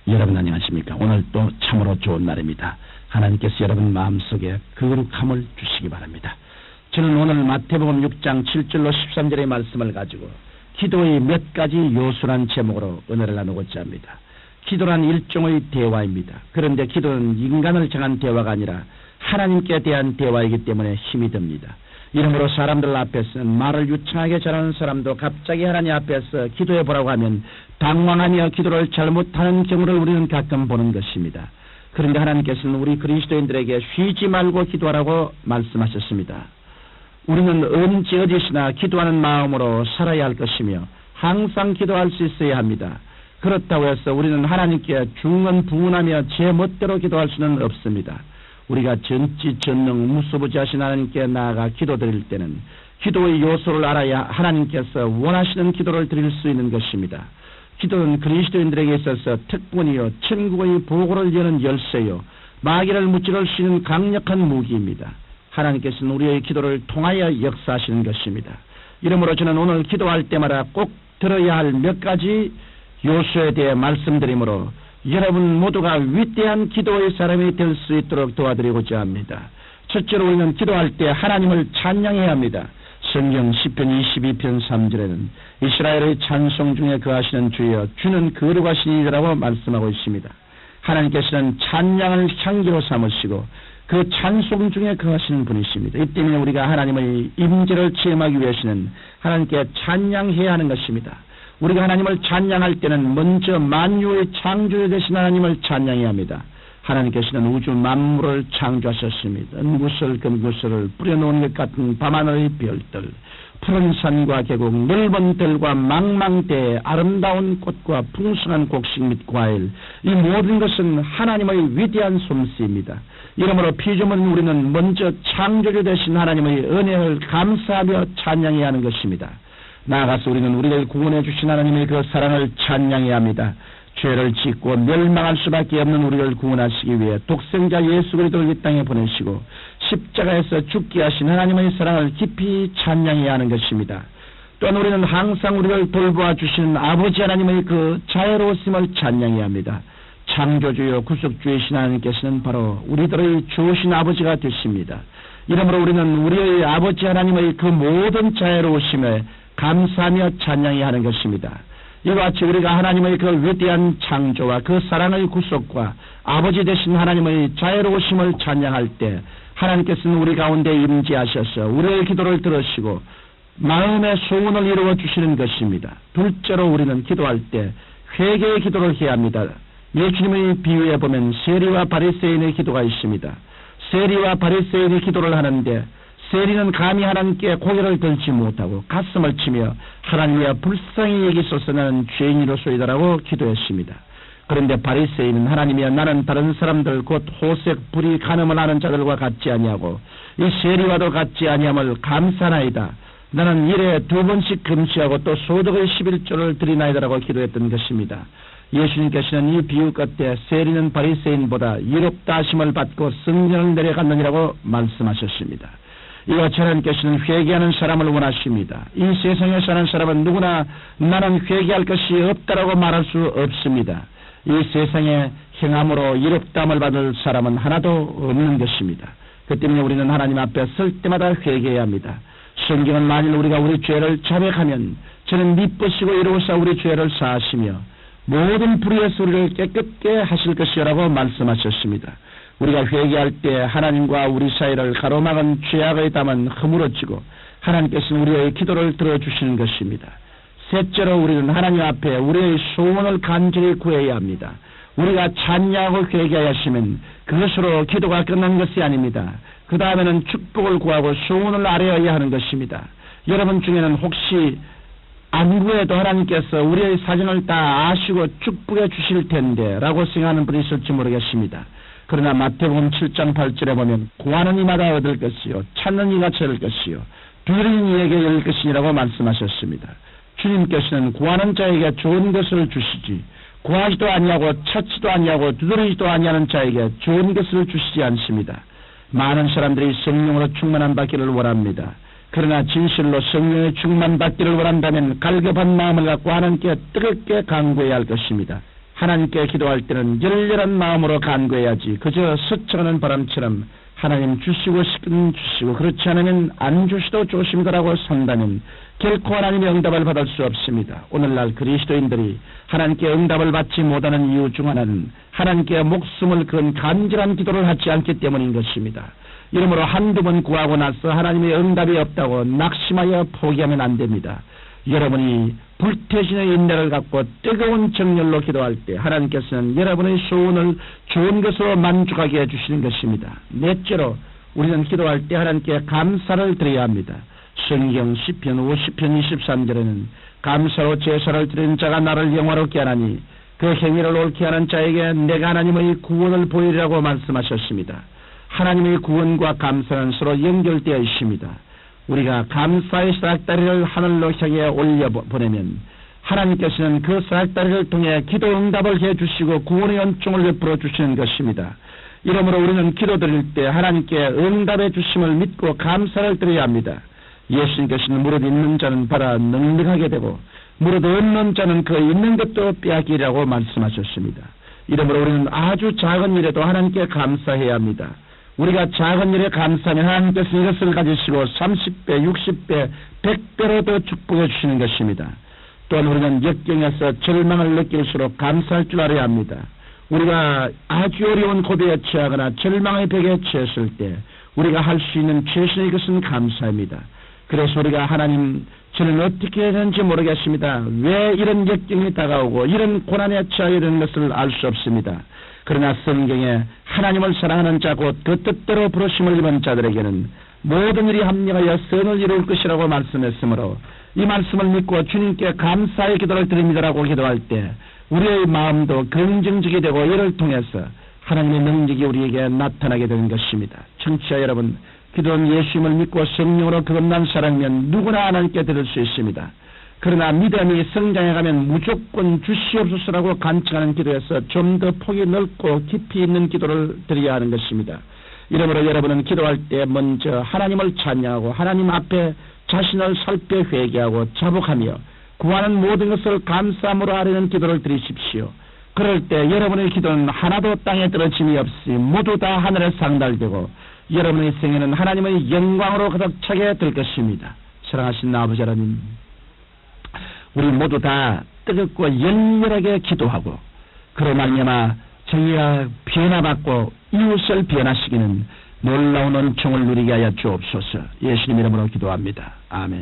여러분 안녕하십니까? 오늘 또 참으로 좋은 날입니다. 하나님께서 여러분 마음속에 거룩함을 주시기 바랍니다. 저는 오늘 마태복음 6장 7절로 13절의 말씀을 가지고 기도의 몇 가지 요소란 제목으로 은혜를 나누고자 합니다. 기도란 일종의 대화입니다. 그런데 기도는 인간을 향한 대화가 아니라 하나님께 대한 대화이기 때문에 힘이 듭니다. 이러므로 사람들 앞에서는 말을 유창하게 잘하는 사람도 갑자기 하나님 앞에서 기도해 보라고 하면 당황하며 기도를 잘못하는 경우를 우리는 가끔 보는 것입니다. 그런데 하나님께서는 우리 그리스도인들에게 쉬지 말고 기도하라고 말씀하셨습니다. 우리는 언제 어디서나 기도하는 마음으로 살아야 할 것이며 항상 기도할 수 있어야 합니다. 그렇다고 해서 우리는 하나님께 중언부언하며 제 멋대로 기도할 수는 없습니다. 우리가 전지전능 무소부지하신 하나님께 나아가 기도드릴 때는 기도의 요소를 알아야 하나님께서 원하시는 기도를 드릴 수 있는 것입니다. 기도는 그리스도인들에게 있어서 특권이요 천국의 보고를 여는 열쇠요 마귀를 무찌를 수 있는 강력한 무기입니다. 하나님께서는 우리의 기도를 통하여 역사하시는 것입니다. 이러므로 저는 오늘 기도할 때마다 꼭 들어야 할 몇 가지 요소에 대해 말씀드리므로 여러분 모두가 위대한 기도의 사람이 될 수 있도록 도와드리고자 합니다. 첫째로 우리는 기도할 때 하나님을 찬양해야 합니다. 성경 시편 22편 3절에는 이스라엘의 찬송 중에 거하시는 주여 주는 거룩하신 이라고 말씀하고 있습니다. 하나님께서는 찬양을 향기로 삼으시고 그 찬송 중에 거하시는 분이십니다. 이 때문에 우리가 하나님의 임재를 체험하기 위해서는 하나님께 찬양해야 하는 것입니다. 우리가 하나님을 찬양할 때는 먼저 만유의 창조주 되신 하나님을 찬양해야 합니다. 하나님께서는 우주 만물을 창조하셨습니다. 은구슬 금구슬을 뿌려놓은 것 같은 밤하늘의 별들, 푸른 산과 계곡, 넓은 들과 망망대해 아름다운 꽃과 풍성한 곡식 및 과일, 이 모든 것은 하나님의 위대한 솜씨입니다. 이러므로 피조물 우리는 먼저 창조주 되신 하나님의 은혜를 감사하며 찬양해야 하는 것입니다. 나아가서 우리는 우리를 구원해 주신 하나님의 그 사랑을 찬양해야 합니다. 죄를 짓고 멸망할 수밖에 없는 우리를 구원하시기 위해 독생자 예수 그리스도를 이 땅에 보내시고 십자가에서 죽게 하신 하나님의 사랑을 깊이 찬양해야 하는 것입니다. 또한 우리는 항상 우리를 돌보아 주시는 아버지 하나님의 그 자애로우심을 찬양해야 합니다. 창조주요 구속주이신 하나님께서는 바로 우리들의 좋으신 아버지가 되십니다. 이러므로 우리는 우리의 아버지 하나님의 그 모든 자애로우심에 감사하며 찬양해야 하는 것입니다. 이와 같이 우리가 하나님의 그 위대한 창조와 그 사랑의 구속과 아버지 되신 하나님의 자애로우심을 찬양할 때 하나님께서는 우리 가운데 임재하셔서 우리의 기도를 들으시고 마음의 소원을 이루어 주시는 것입니다. 둘째로 우리는 기도할 때 회개의 기도를 해야 합니다. 예수님의 비유에 보면 세리와 바리새인의 기도가 있습니다. 세리와 바리새인이 기도를 하는데 세리는 감히 하나님께 고개를 들지 못하고 가슴을 치며 하나님이여 불쌍히 여기소서 나는 죄인이로소이다라고 기도했습니다. 그런데 바리새인은 하나님이여 나는 다른 사람들 곧 호색 불의 간음을 하는 자들과 같지 아니하고 이 세리와도 같지 아니함을 감사나이다. 나는 일에 2번씩 금식하고 또 소득의 11조를 드리나이다라고 기도했던 것입니다. 예수님께서는 이 비유 끝에 세리는 바리새인보다 이롭다 하심을 받고 성전을 내려갔느니라고 말씀하셨습니다. 이와 하나님께서는 회개하는 사람을 원하십니다. 이 세상에 사는 사람은 누구나 나는 회개할 것이 없다라고 말할 수 없습니다. 이 세상에 행함으로 이롭다함을 받을 사람은 하나도 없는 것입니다. 그 때문에 우리는 하나님 앞에 설 때마다 회개해야 합니다. 성경은 만일 우리가 우리 죄를 자백하면 저는 미쁘시고 이로우사 우리 죄를 사하시며 모든 불의에서 우리를 깨끗게 하실 것이라고 말씀하셨습니다. 우리가 회개할 때 하나님과 우리 사이를 가로막은 죄악의 담은 허물어지고 하나님께서는 우리의 기도를 들어주시는 것입니다. 셋째로 우리는 하나님 앞에 우리의 소원을 간절히 구해야 합니다. 우리가 찬양하고 회개하시면 그것으로 기도가 끝난 것이 아닙니다. 그 다음에는 축복을 구하고 소원을 아뢰어야 하는 것입니다. 여러분 중에는 혹시 안 구해도 하나님께서 우리의 사정을 다 아시고 축복해 주실 텐데 라고 생각하는 분이 있을지 모르겠습니다. 그러나 마태복음 7장 8절에 보면 구하는 이마다 얻을 것이요 찾는 이가 찾을 것이요 두드리는 이에게 열릴 것이라고 말씀하셨습니다. 주님께서는 구하는 자에게 좋은 것을 주시지 구하지도 아니하고 찾지도 아니하고 두드리지도 아니하는 자에게 좋은 것을 주시지 않습니다. 많은 사람들이 성령으로 충만한 받기를 원합니다. 그러나 진실로 성령의 충만 받기를 원한다면 갈급한 마음을 갖고 하나님께 뜨겁게 간구해야 할 것입니다. 하나님께 기도할 때는 열렬한 마음으로 간구해야지 그저 스쳐가는 바람처럼 하나님 주시고 싶은 주시고 그렇지 않으면 안 주시도 조심더라고 산다면 결코 하나님의 응답을 받을 수 없습니다. 오늘날 그리스도인들이 하나님께 응답을 받지 못하는 이유 중 하나는 하나님께 목숨을 건 간절한 기도를 하지 않기 때문인 것입니다. 이러므로 한두 번 구하고 나서 하나님의 응답이 없다고 낙심하여 포기하면 안 됩니다. 여러분이 불태신의 인내를 갖고 뜨거운 정열로 기도할 때 하나님께서는 여러분의 소원을 좋은 것으로 만족하게 해주시는 것입니다. 넷째로 우리는 기도할 때 하나님께 감사를 드려야 합니다. 성경 시편 50편 23절에는 감사로 제사를 드리는 자가 나를 영화롭게 하나니 그 행위를 옳게 하는 자에게 내가 하나님의 구원을 보이리라고 말씀하셨습니다. 하나님의 구원과 감사는 서로 연결되어 있습니다. 우리가 감사의 사닥다리를 하늘로 향해 올려보내면 하나님께서는 그 사닥다리를 통해 기도 응답을 해주시고 구원의恩총을 베풀어 주시는 것입니다. 이러므로 우리는 기도드릴 때 하나님께 응답해 주심을 믿고 감사를 드려야 합니다. 예수님께서는 무릇 있는 자는 받아 능력하게 되고 무릇 없는 자는 그 있는 것도 빼앗기라고 말씀하셨습니다. 이러므로 우리는 아주 작은 일에도 하나님께 감사해야 합니다. 우리가 작은 일에 감사하면 하나님께서 이것을 가지시고 30배, 60배, 100배로 더 축복해 주시는 것입니다. 또한 우리는 역경에서 절망을 느낄수록 감사할 줄 알아야 합니다. 우리가 아주 어려운 고비에 처하거나 절망의 벽에 처했을 때 우리가 할 수 있는 최선의 것은 감사입니다. 그래서 우리가 하나님 저는 어떻게 해야 하는지 모르겠습니다. 왜 이런 역경이 다가오고 이런 고난에 처하게 되는 것을 알 수 없습니다. 그러나 성경에 하나님을 사랑하는 자 곧 그 뜻대로 부르심을 입은 자들에게는 모든 일이 합력하여 선을 이룰 것이라고 말씀했으므로 이 말씀을 믿고 주님께 감사의 기도를 드립니다라고 기도할 때 우리의 마음도 긍정적이 되고 이를 통해서 하나님의 능력이 우리에게 나타나게 되는 것입니다. 청취자 여러분, 기도는 예수님을 믿고 성령으로 거듭난 사람이면 누구나 하나님께 드릴 수 있습니다. 그러나 믿음이 성장해가면 무조건 주시옵소서라고 간청하는 기도에서 좀 더 폭이 넓고 깊이 있는 기도를 드려야 하는 것입니다. 이러므로 여러분은 기도할 때 먼저 하나님을 찬양하고 하나님 앞에 자신을 살펴 회개하고 자복하며 구하는 모든 것을 감사함으로 아뢰는 기도를 드리십시오. 그럴 때 여러분의 기도는 하나도 땅에 떨어짐이 없이 모두 다 하늘에 상달되고 여러분의 생애는 하나님의 영광으로 가득 차게 될 것입니다. 사랑하신 아버지 하나님, 우리 모두 다 뜨겁고 열렬하게 기도하고 그로 말미암아 정의가 변화받고 이웃을 변화시키는 놀라운 은총을 누리게 하여 주옵소서. 예수님 이름으로 기도합니다. 아멘.